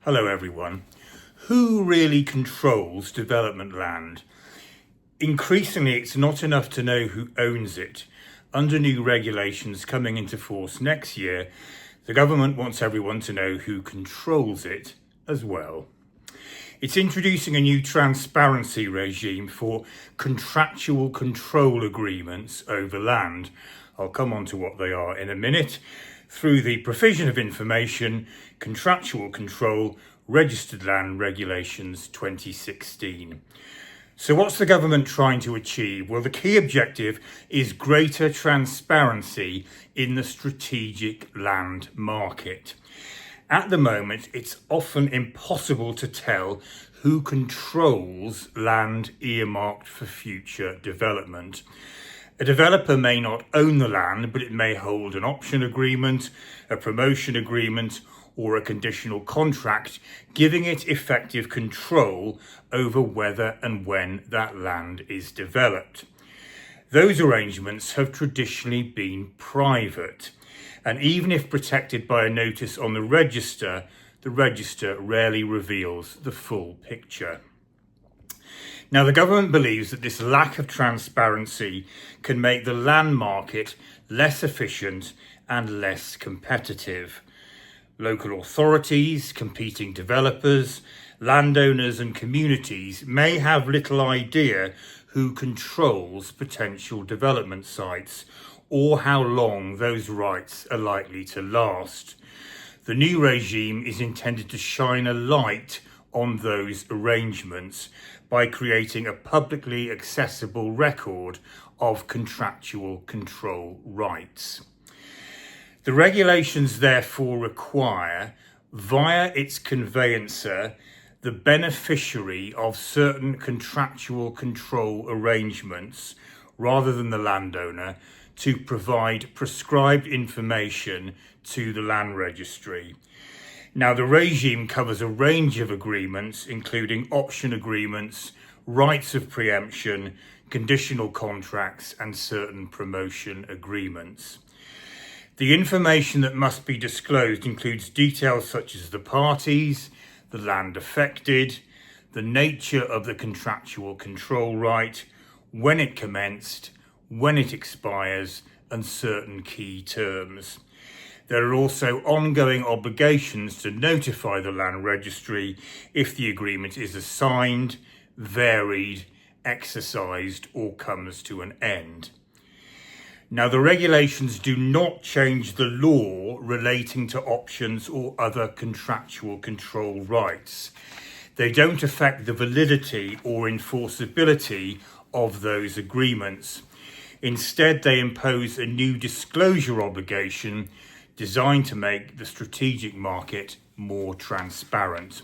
Hello everyone. Who really controls development land? Increasingly, it's not enough to know who owns it. Under new regulations coming into force next year, the government wants everyone to know who controls it as well. It's introducing a new transparency regime for contractual control agreements over land. I'll come on to what they are in a minute. Through the provision of information, contractual control, registered land regulations 2016. So what's the government trying to achieve? Well, the key objective is greater transparency in the strategic land market. At the moment, it's often impossible to tell who controls land earmarked for future development. A developer may not own the land, but it may hold an option agreement, a promotion agreement, or a conditional contract, giving it effective control over whether and when that land is developed. Those arrangements have traditionally been private, and even if protected by a notice on the register rarely reveals the full picture. Now, the government believes that this lack of transparency can make the land market less efficient and less competitive. Local authorities, competing developers, landowners and communities may have little idea who controls potential development sites or how long those rights are likely to last. The new regime is intended to shine a light on those arrangements by creating a publicly accessible record of contractual control rights. The regulations therefore require, via its conveyancer, the beneficiary of certain contractual control arrangements, rather than the landowner, to provide prescribed information to the land registry. Now, the regime covers a range of agreements, including option agreements, rights of preemption, conditional contracts, and certain promotion agreements. The information that must be disclosed includes details such as the parties, the land affected, the nature of the contractual control right, when it commenced, when it expires, and certain key terms. There are also ongoing obligations to notify the land registry if the agreement is assigned, varied, exercised, or comes to an end. Now, the regulations do not change the law relating to options or other contractual control rights. They don't affect the validity or enforceability of those agreements. Instead, they impose a new disclosure obligation designed to make the strategic market more transparent.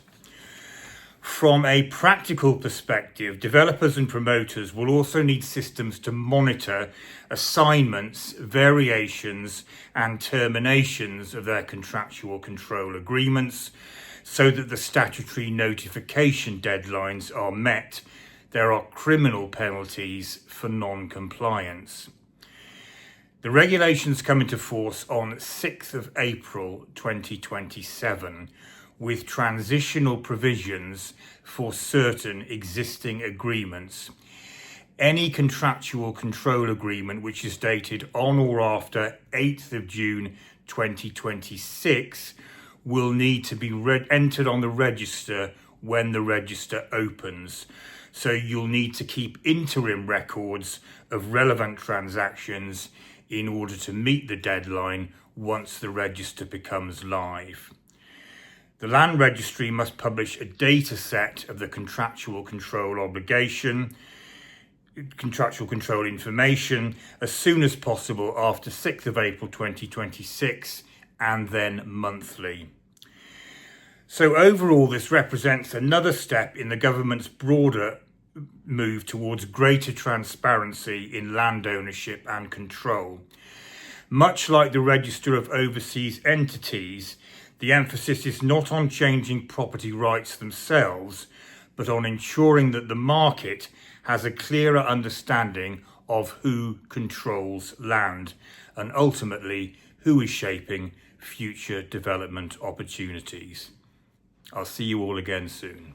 From a practical perspective, developers and promoters will also need systems to monitor assignments, variations, and terminations of their contractual control agreements so that the statutory notification deadlines are met. There are criminal penalties for non-compliance. The regulations come into force on 6th of April 2027 with transitional provisions for certain existing agreements. Any contractual control agreement which is dated on or after 8th of June 2026 will need to be entered on the register when the register opens. So you'll need to keep interim records of relevant transactions in order to meet the deadline once the register becomes live. The land registry must publish a data set of the contractual control obligation, contractual control information as soon as possible after 6th of April 2026 and then monthly. So overall, this represents another step in the government's broader move towards greater transparency in land ownership and control. Much like the Register of Overseas Entities, the emphasis is not on changing property rights themselves, but on ensuring that the market has a clearer understanding of who controls land and ultimately who is shaping future development opportunities. I'll see you all again soon.